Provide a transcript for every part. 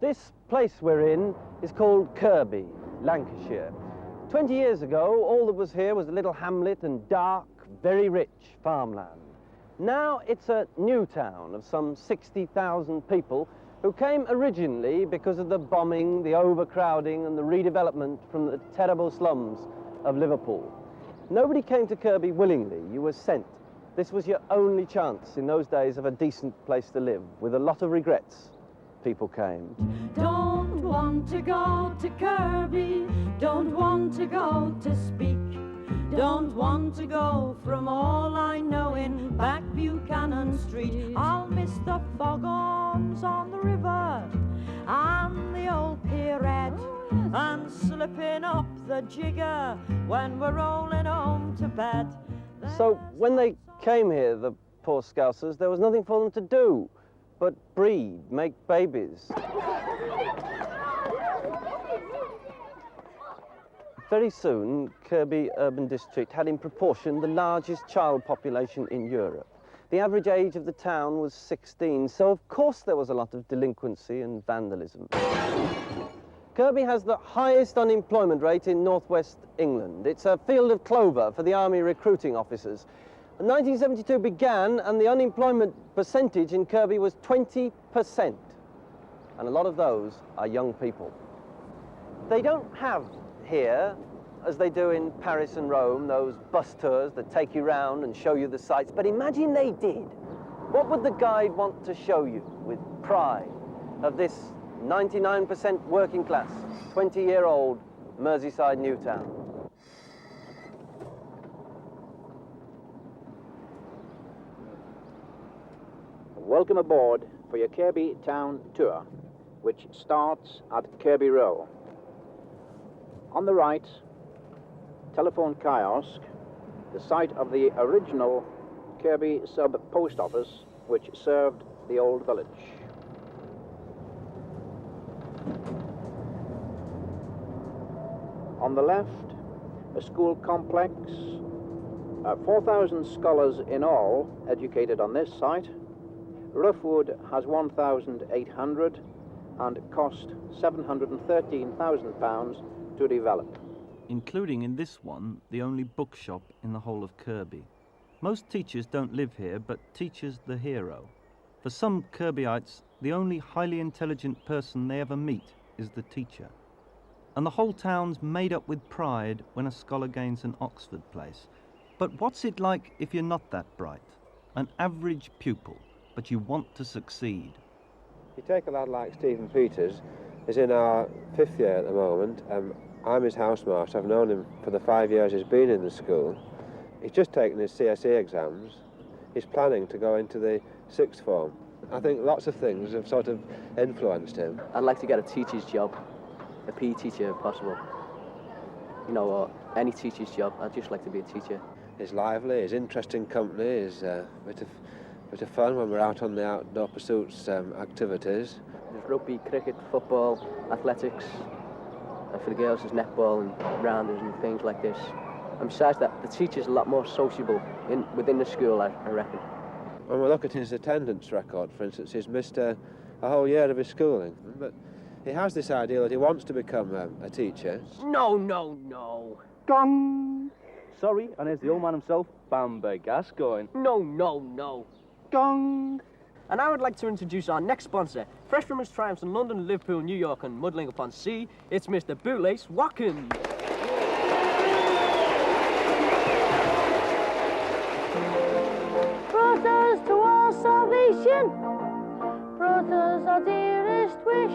This place we're in is called Kirkby, Lancashire. 20 years ago, all that was here was a little hamlet and dark, very rich farmland. Now it's a new town of some 60,000 people who came originally because of the bombing, the overcrowding and the redevelopment from the terrible slums of Liverpool. Nobody came to Kirkby willingly, you were sent. This was your only chance in those days of a decent place to live. With a lot of regrets, people came. Don't want to go to Kirkby, don't want to go to speak, don't want to go from all I know in back Buchanan Street. I'll miss the fog-horns on the river and the old pierette, and slipping up the jigger when we're rolling home to bed. So when they came here, the poor Scousers, there was nothing for them to do but breed, make babies. Very soon, Kirkby Urban District had in proportion the largest child population in Europe. The average age of the town was 16, so of course there was a lot of delinquency and vandalism. Kirkby has the highest unemployment rate in northwest England. It's a field of clover for the army recruiting officers. 1972 began and the unemployment percentage in Kirkby was 20%. And a lot of those are young people. They don't have here, as they do in Paris and Rome, those bus tours that take you round and show you the sights. But imagine they did. What would the guide want to show you with pride of this 99% working class, 20-year-old Merseyside new town? Welcome aboard for your Kirkby town tour, which starts at Kirkby Row. On the right, telephone kiosk, the site of the original Kirkby sub-post office, which served the old village. On the left, a school complex, 4,000 scholars in all educated on this site. Roughwood has 1,800 and cost £713,000 to develop. Including in this one, the only bookshop in the whole of Kirkby. Most teachers don't live here, but teacher's the hero. For some Kirbyites, the only highly intelligent person they ever meet is the teacher. And the whole town's made up with pride when a scholar gains an Oxford place. But what's it like if you're not that bright? An average pupil, but you want to succeed. You take a lad like Stephen Peters, he's in our 5th year at the moment. I'm his housemaster. I've known him for the 5 years he's been in the school. He's just taken his CSE exams. He's planning to go into the 6th form. I think lots of things have sort of influenced him. I'd like to get a teacher's job, a PE teacher if possible. You know, or any teacher's job. I'd just like to be a teacher. He's lively, he's interesting company, he's a bit of fun when we're out on the outdoor pursuits activities. There's rugby, cricket, football, athletics. And for the girls, there's netball and rounders and things like this. And besides that, the teacher's a lot more sociable within the school, I reckon. When we look at his attendance record, for instance, he's missed a whole year of his schooling. But he has this idea that he wants to become a teacher. No, no, no. Gong! Sorry, and there's the old man himself, Bamber Gascoigne. No, no, no. Gong! And I would like to introduce our next sponsor. Fresh from his triumphs in London, Liverpool, New York and Mudling-upon-Sea, it's Mr. Bootlace Watkins. Brothers to our salvation, brothers our dearest wish,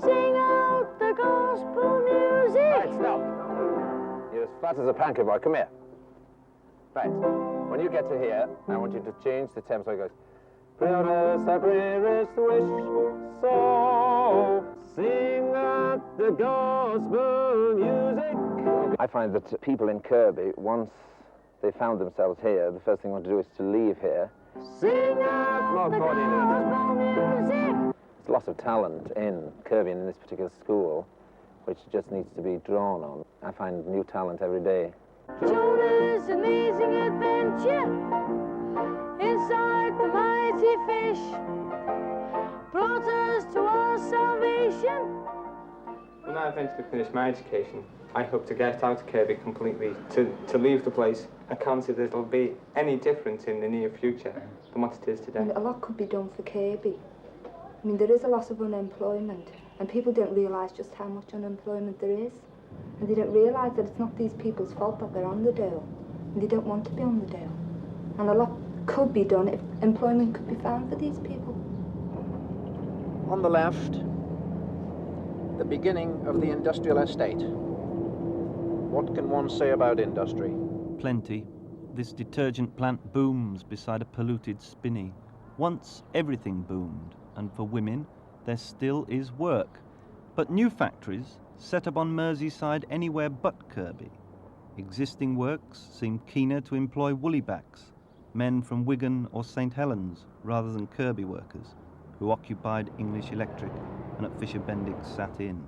sing out the gospel music. Right, stop. You're as fat as a pancake boy. Come here. Right. When you get to here, I want you to change the tempo. So it goes, brothers our dearest wish, so sing out the gospel music. I find that people in Kirkby, once they found themselves here, the first thing they want to do is to leave here. Sing out the gospel music. There's lots of talent in Kirkby and in this particular school, which just needs to be drawn on. I find new talent every day. Jonah's amazing adventure inside the mighty fish brought us I eventually finish my education, I hope to get out of Kirkby completely, to leave the place. I can't see there'll be any difference in the near future than what it is today. I mean, a lot could be done for Kirkby. I mean, there is a lot of unemployment, and people don't realise just how much unemployment there is. And they don't realise that it's not these people's fault that they're on the dole, and they don't want to be on the dole. And a lot could be done if employment could be found for these people. On the left, the beginning of the industrial estate. What can one say about industry? Plenty. This detergent plant booms beside a polluted spinney. Once everything boomed, and for women there still is work. But new factories set up on Merseyside anywhere but Kirkby. Existing works seem keener to employ woolly-backs, men from Wigan or St Helens, rather than Kirkby workers, who occupied English Electric and at Fisher Bendix sat in.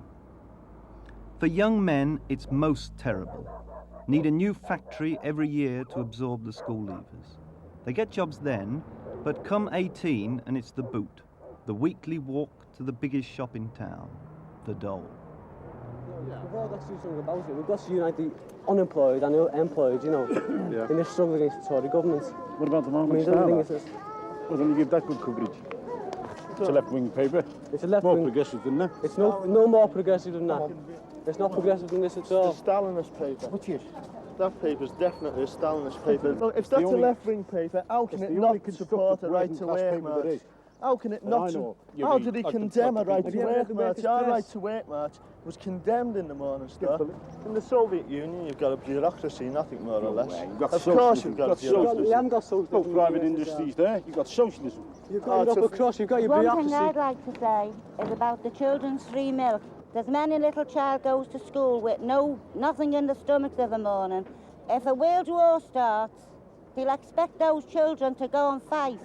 For young men, it's most terrible. Need a new factory every year to absorb the school leavers. They get jobs then, but come 18 and it's the boot. The weekly walk to the biggest shop in town, the dole. We've all got to do something about it. We've got to unite the unemployed and employed, you know, in this struggle against the Tory government. What about the moment? Well, then you give that good coverage. It's a left-wing paper. It's a left-wing. More progressive than that. It's no more progressive than that. It's not progressive than this at all. It's a Stalinist paper. What's it? That paper's definitely a Stalinist paper. Well, if that's a left-wing paper, how can it not support a right to work march? How can it not? How did he condemn a right to work march? Our right to work march was condemned in the Morning Star. In the Soviet Union, you've got a bureaucracy, nothing more or less. Of course you've got socialism. You haven't got socialism. No private industries there. You've got socialism. You've got it up across, you've got your bureaucracy. One thing I'd like to say is about the children's free milk. There's many little child goes to school with nothing in the stomachs of the morning. If a world war starts, they'll expect those children to go and fight.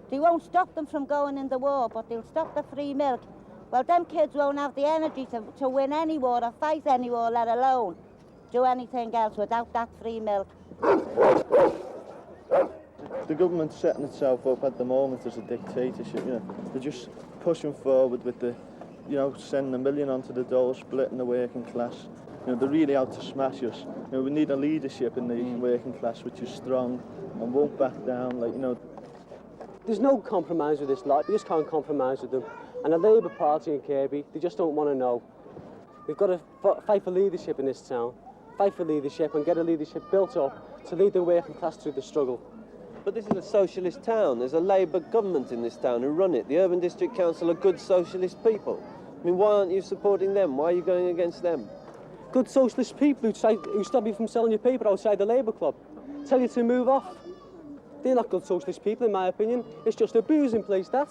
They won't stop them from going in the war, but they'll stop the free milk. Well, them kids won't have the energy to win any war or fight any war, let alone do anything else without that free milk. The government's setting itself up at the moment as a dictatorship, you know. They're just pushing forward with the, you know, sending $1 million onto the dole, splitting the working class. You know, they're really out to smash us. You know, we need a leadership in the working class which is strong and won't back down, like, you know. There's no compromise with this lot. You just can't compromise with them. And the Labour Party in Kirkby, they just don't want to know. We've got to fight for leadership in this town. Fight for leadership and get a leadership built up to lead the working class through the struggle. But this is a socialist town. There's a Labour government in this town who run it. The Urban District Council are good socialist people. I mean, why aren't you supporting them? Why are you going against them? Good socialist people who stop you from selling your paper outside the Labour Club. Tell you to move off. They're not good socialist people, in my opinion. It's just a boozing place, that.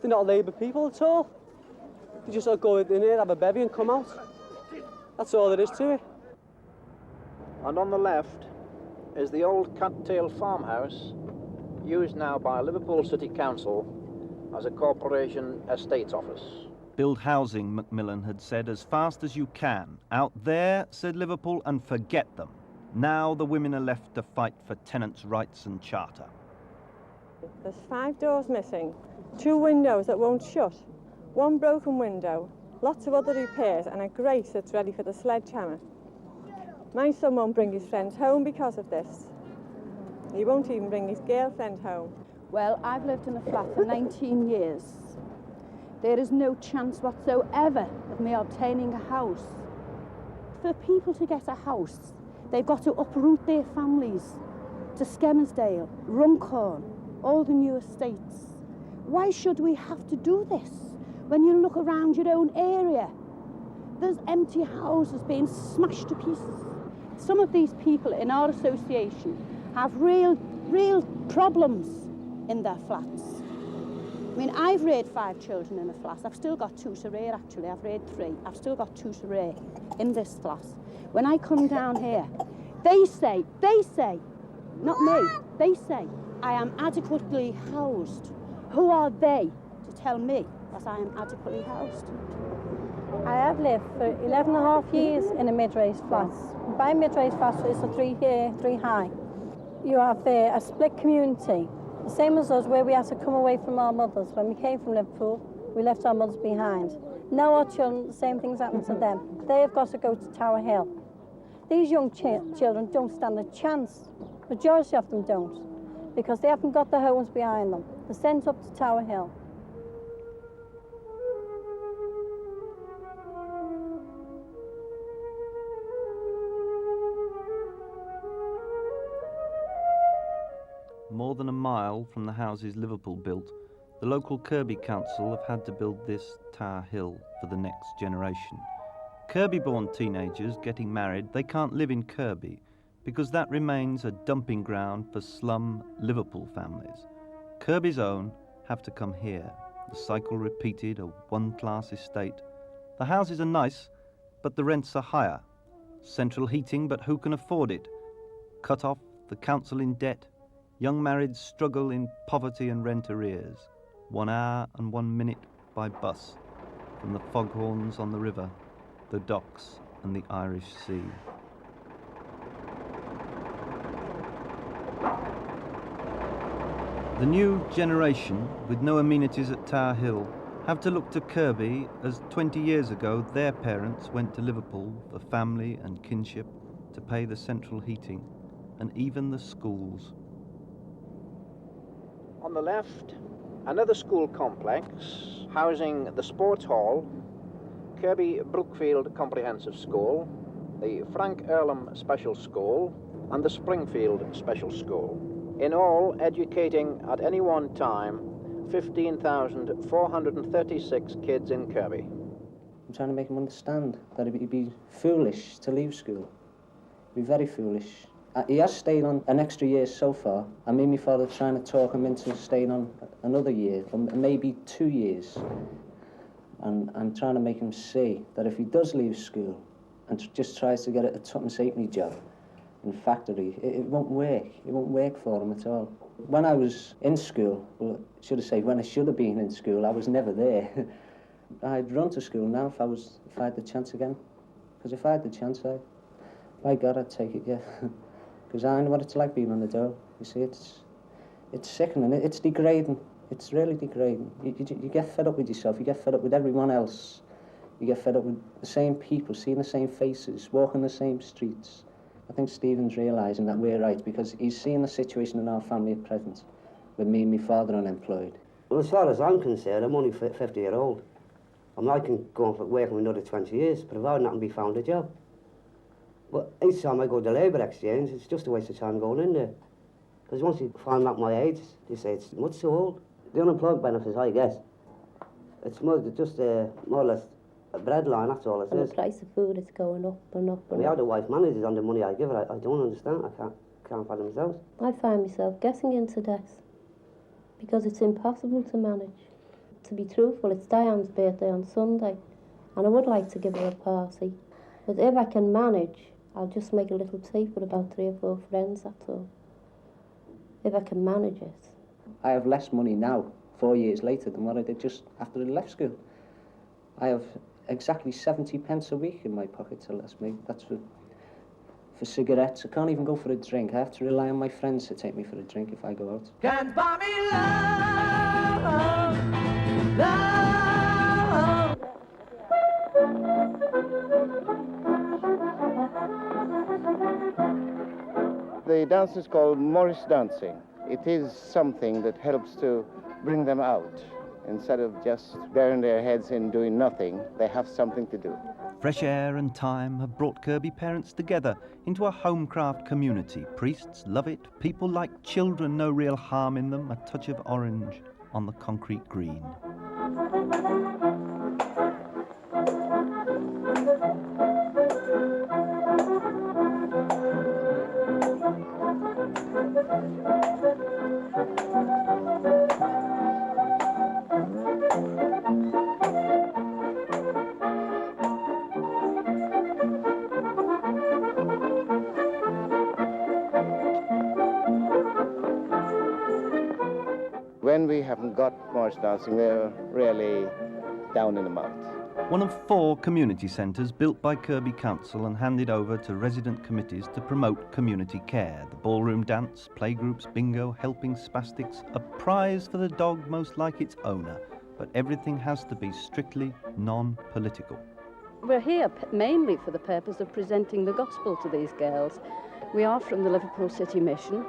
They're not Labour people at all. They just go in there, have a bevy and come out. That's all there is to it. And on the left is the old Cattail farmhouse, used now by Liverpool City Council as a corporation estates office. Build housing, Macmillan had said, as fast as you can. Out there, said Liverpool, and forget them. Now the women are left to fight for tenants' rights and charter. There's 5 doors missing, 2 windows that won't shut, 1 broken window, lots of other repairs and a grate that's ready for the sledgehammer. My son won't bring his friends home because of this. He won't even bring his girlfriend home. Well, I've lived in a flat for 19 years. There is no chance whatsoever of me obtaining a house. For people to get a house, they've got to uproot their families to Skemersdale, Runcorn, all the new estates. Why should we have to do this when you look around your own area? There's empty houses being smashed to pieces. Some of these people in our association have real problems in their flats. I mean, I've reared 5 children in a flat. I've still got 2 to rear, actually. I've reared 3. I've still got 2 to rear in this flat. When I come down here, they say, not me, they say, I am adequately housed. Who are they to tell me that I am adequately housed? I have lived for 11 and a half years in a mid-raised flat. By mid-raised flats, it's a 3 high. You have a split community, the same as us, where we had to come away from our mothers. When we came from Liverpool, we left our mothers behind. Now our children, the same things happen to them. They've got to go to Tower Hill. These young children don't stand a chance. Majority of them don't, because they haven't got the homes behind them. They're sent up to Tower Hill. More than a mile from the houses Liverpool built, the local Kirkby council have had to build this Tower Hill for the next generation. Kirkby-born teenagers getting married, they can't live in Kirkby because that remains a dumping ground for slum Liverpool families. Kirkby's own have to come here. The cycle repeated, a one-class estate. The houses are nice, but the rents are higher. Central heating, but who can afford it? Cut off, the council in debt. Young marrieds struggle in poverty and rent arrears. 1 hour and 1 minute by bus from the foghorns on the river, the docks and the Irish Sea. The new generation, with no amenities at Tower Hill, have to look to Kirkby as 20 years ago their parents went to Liverpool for family and kinship to pay the central heating and even the schools. On the left, another school complex housing the sports hall, Kirkby Brookfield Comprehensive School, the Frank Earlham Special School, and the Springfield Special School. In all, educating at any one time 15,436 kids in Kirkby. I'm trying to make him understand that it'd be foolish to leave school. It'd be very foolish. He has stayed on an extra year so far. I mean, my father trying to talk him into staying on another year, or maybe 2 years. And I'm trying to make him see that if he does leave school and just tries to get a tuppence halfpenny job in factory, it won't work. It won't work for him at all. When I was in school, well, should I say, when I should have been in school, I was never there. I'd run to school now if I had the chance again. Because if I had the chance, by God, I'd take it, yeah. Because I know what it's like being on the dole. You see, it's sickening, it's degrading. It's really degrading. You get fed up with yourself, you get fed up with everyone else. You get fed up with the same people, seeing the same faces, walking the same streets. I think Stephen's realising that we're right, because he's seeing the situation in our family at present, with me and my father unemployed. Well, as far as I'm concerned, I'm only 50-year-old. I mean, I can go on for working another 20 years, provided I can be found a job. But each time I go to labour exchange, it's just a waste of time going in there. Because once you find out my age, they say it's much too old. The unemployment benefits, I guess, it's just more or less a breadline, that's all it is. And the price of food is going up and up and up. How the wife manages on the money I give her, I don't understand. I can't find myself. I find myself getting into debt because it's impossible to manage. To be truthful, it's Diane's birthday on Sunday, and I would like to give her a party. But if I can manage, I'll just make a little tea for about 3 or 4 friends, that's all. If I can manage it. I have less money now, 4 years later, than what I did just after I left school. I have exactly 70 pence a week in my pocket to last me. That's for cigarettes. I can't even go for a drink. I have to rely on my friends to take me for a drink if I go out. Can't buy me love, love. The dance is called Morris dancing. It is something that helps to bring them out. Instead of just burying their heads in doing nothing, they have something to do. Fresh air and time have brought Kirkby parents together into a homecraft community. Priests love it. People like children, no real harm in them. A touch of orange on the concrete green. When we haven't got Morris dancing, we're really down in the mouth. One of 4 community centres built by Kirkby Council and handed over to resident committees to promote community care. The ballroom dance, playgroups, bingo, helping spastics, a prize for the dog most like its owner. but everything has to be strictly non-political. We're here mainly for the purpose of presenting the gospel to these girls. We are from the Liverpool City Mission.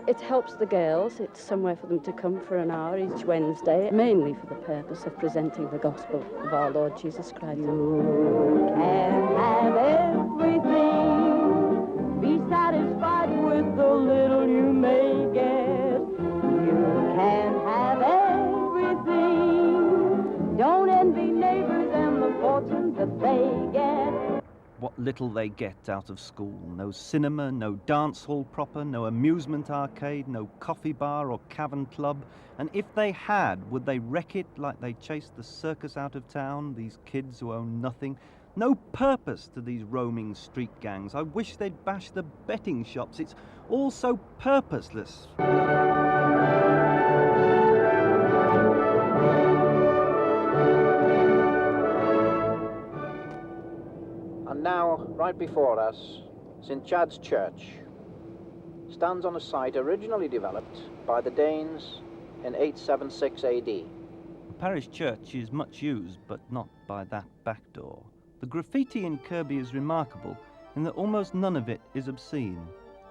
It helps the girls. It's somewhere for them to come for an hour each Wednesday, mainly for the purpose of presenting the gospel of our Lord Jesus Christ. You can have everything. Be satisfied with the little you may get. You can have everything. Don't envy neighbors and the fortune that they get. What little they get out of school. No cinema, no dance hall proper, no amusement arcade, no coffee bar or cavern club. And if they had, would they wreck it like they chased the circus out of town, these kids who own nothing? No purpose to these roaming street gangs. I wish they'd bash the betting shops. It's all so purposeless. And now, right before us, St. Chad's Church stands on a site originally developed by the Danes in 876 AD. The parish church is much used, but not by that back door. The graffiti in Kirkby is remarkable in that almost none of it is obscene.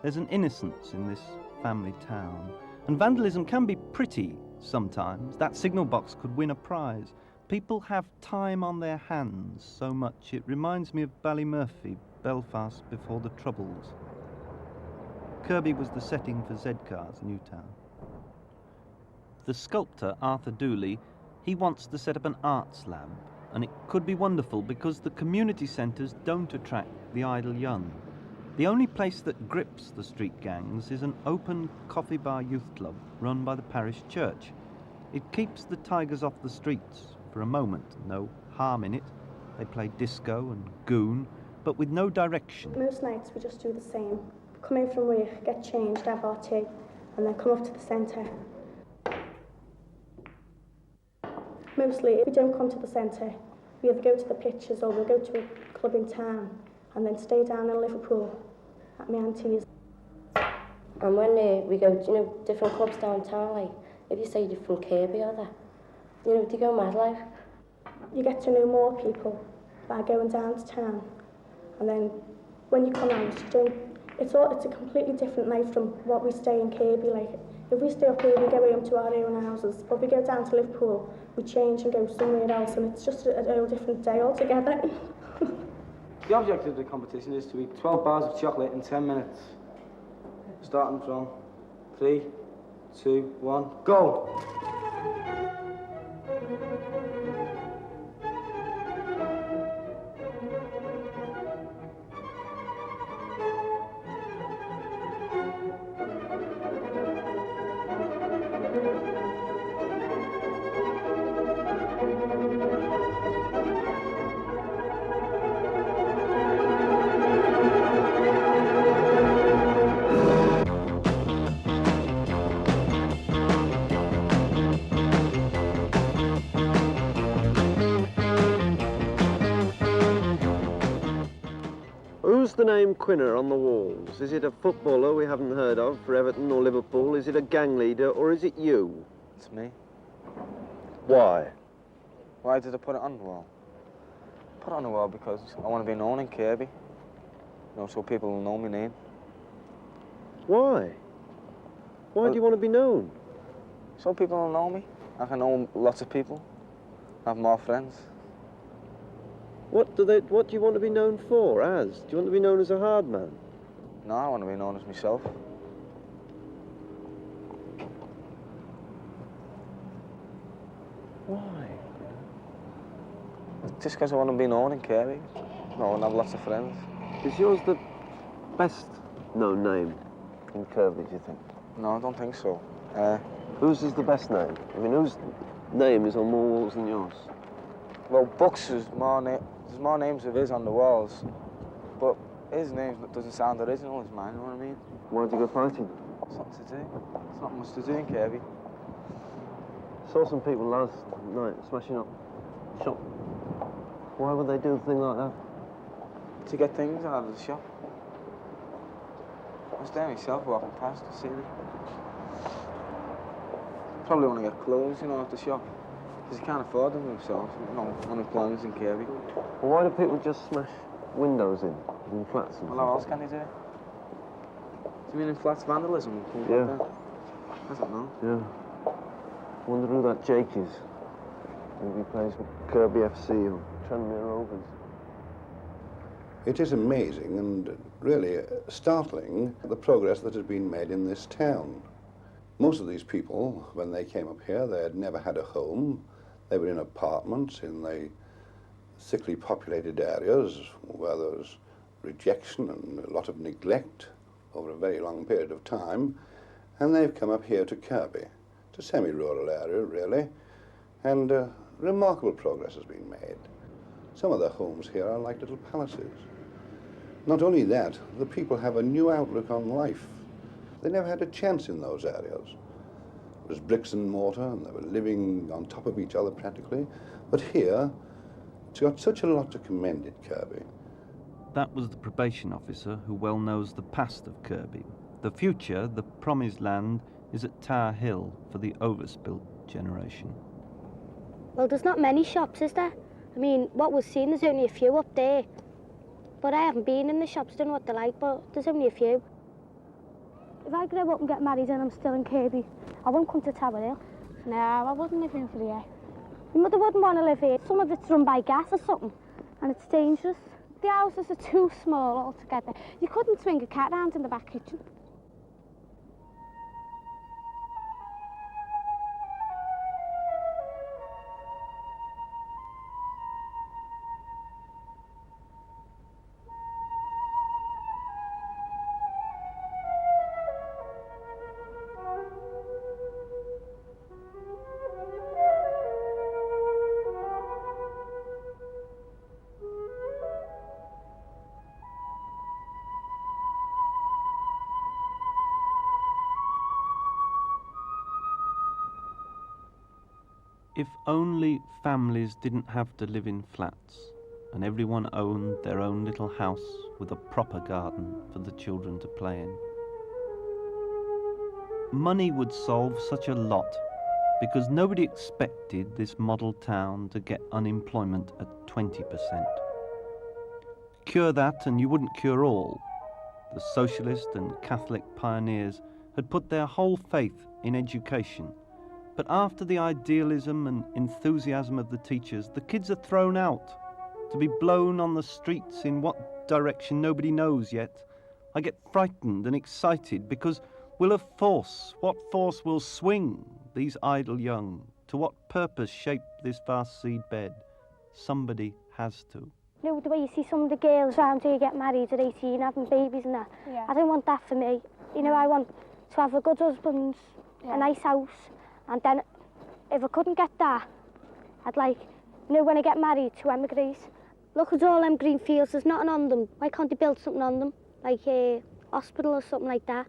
There's an innocence in this family town. And vandalism can be pretty sometimes. That signal box could win a prize. People have time on their hands so much. It reminds me of Ballymurphy, Belfast before the Troubles. Kirkby was the setting for Z-Car's new town. The sculptor, Arthur Dooley, he wants to set up an arts lab, and it could be wonderful because the community centres don't attract the idle young. The only place that grips the street gangs is an open coffee bar youth club run by the parish church. It keeps the tigers off the streets for a moment, no harm in it. They play disco and goon, but with no direction. Most nights we just do the same. Come in from work, get changed, have our tea, and then come up to the centre. Mostly, if we don't come to the centre, we either go to the pitches or we'll go to a club in town and then stay down in Liverpool at my auntie's. And when we go to, different clubs downtown, like, if you say you're from Kirkby or that, they go mad like. You get to know more people by going down to town. And then when you come out, it's a completely different life from what we stay in Kirkby. Like, if we stay up here, we go home to our own houses. But we go down to Liverpool, we change and go somewhere else, and it's just a whole different day altogether. The object of the competition is to eat 12 bars of chocolate in 10 minutes. Starting from 3, 2, 1, go! Who's the name Quinner on the walls? Is it a footballer we haven't heard of for Everton or Liverpool? Is it a gang leader, or is it you? It's me. Why? Why did I put it on the wall? Put it on the wall because I want to be known in Kirkby. So people will know my name. Why? Why do you want to be known? So people will know me. I can know lots of people. Have more friends. What do you want to be known for, as? Do you want to be known as a hard man? No, I want to be known as myself. Why? Just because I want to be known in Kirkby. I want to have lots of friends. Is yours the best known name in Kirkby, do you think? No, I don't think so. Whose is the best name? I mean, whose name is on more walls than yours? Well, Bucks is there's more names of his on the walls, but his name doesn't sound original as mine, you know what I mean? Why'd you go fighting? Something to do. It's not much to do in Kirkby. Saw some people last night smashing up shop. Why would they do a thing like that? To get things out of the shop. I was there myself walking past to see them. Probably want to get clothes, at the shop. Because you can't afford them themselves. No unemployment in Kirkby. Well, why do people just smash windows in flats? And Well, how else can they do it? Do you mean in flats vandalism and things Yeah. like that? I don't know. Yeah. I wonder who that Jake is. Maybe he plays for Kirkby FC or Tranmere Rovers. It is amazing and really startling the progress that has been made in this town. Most of these people, when they came up here, they had never had a home. They were in apartments in the thickly populated areas where there was rejection and a lot of neglect over a very long period of time. And they've come up here to Kirkby. It's a semi-rural area, really, and remarkable progress has been made. Some of the homes here are like little palaces. Not only that, the people have a new outlook on life. They never had a chance in those areas. It was bricks and mortar, and they were living on top of each other practically. But here, it's got such a lot to commend it, Kirkby. That was the probation officer who well knows the past of Kirkby. The future, the promised land, is at Tower Hill for the overspilt generation. Well, there's not many shops, is there? I mean, what we've seen, there's only a few up there. But I haven't been in the shops, don't know what they're like, but there's only a few. If I grow up and get married and I'm still in Kirkby, I won't come to Tower Hill. No, I wouldn't live in for the air. My mother wouldn't want to live here. Some of it's run by gas or something, and it's dangerous. The houses are too small altogether. You couldn't swing a cat round in the back kitchen. If only families didn't have to live in flats and everyone owned their own little house with a proper garden for the children to play in. Money would solve such a lot because nobody expected this model town to get unemployment at 20%. Cure that and you wouldn't cure all. The socialist and Catholic pioneers had put their whole faith in education. But after the idealism and enthusiasm of the teachers, the kids are thrown out to be blown on the streets in what direction nobody knows yet. I get frightened and excited because will a force, what force will swing these idle young? To what purpose shape this vast seed bed? Somebody has to. You know, the way you see some of the girls around here get married at 18, having babies and that. Yeah. I don't want that for me. You know, I want to have a good husband, a nice house. And then, if I couldn't get that, I'd like, you know, when I get married, to emigrate. Look at all them green fields, there's nothing on them. Why can't they build something on them? Like a hospital or something like that,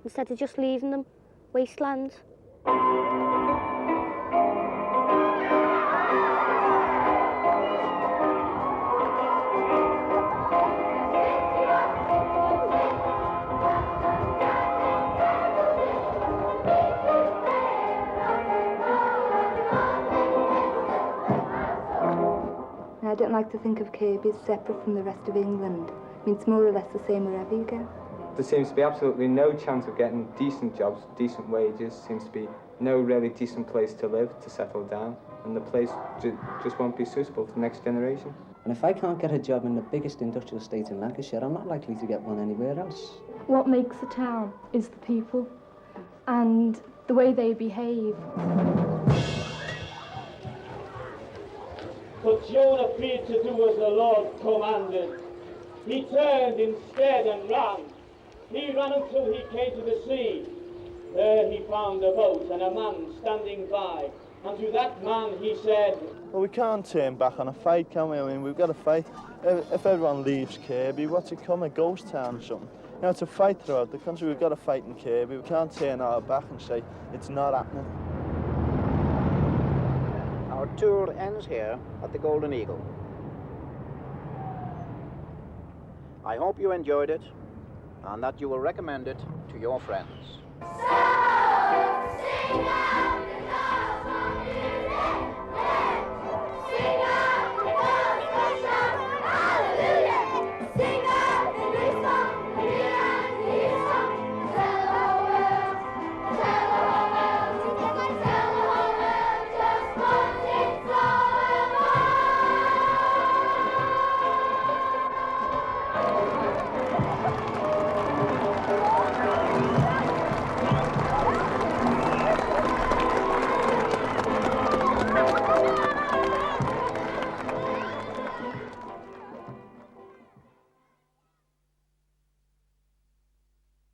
instead of just leaving them wastelands. I don't like to think of Kirkby as separate from the rest of England. I mean, it's more or less the same wherever you go. There seems to be absolutely no chance of getting decent jobs, decent wages. Seems to be no really decent place to live, to settle down, and the place just won't be suitable for the next generation. And if I can't get a job in the biggest industrial estate in Lancashire, I'm not likely to get one anywhere else. What makes a town is the people and the way they behave. But Jonah feared to do as the Lord commanded. He turned instead and ran. He ran until he came to the sea. There he found a boat and a man standing by. And to that man he said, well, we can't turn back on a fight, can we? I mean, we've got to fight. If everyone leaves Kirkby, what's it come, a ghost town or something? You know, it's a fight throughout the country. We've got to fight in Kirkby. We can't turn our back and say it's not happening. Our tour ends here at the Golden Eagle. I hope you enjoyed it and that you will recommend it to your friends.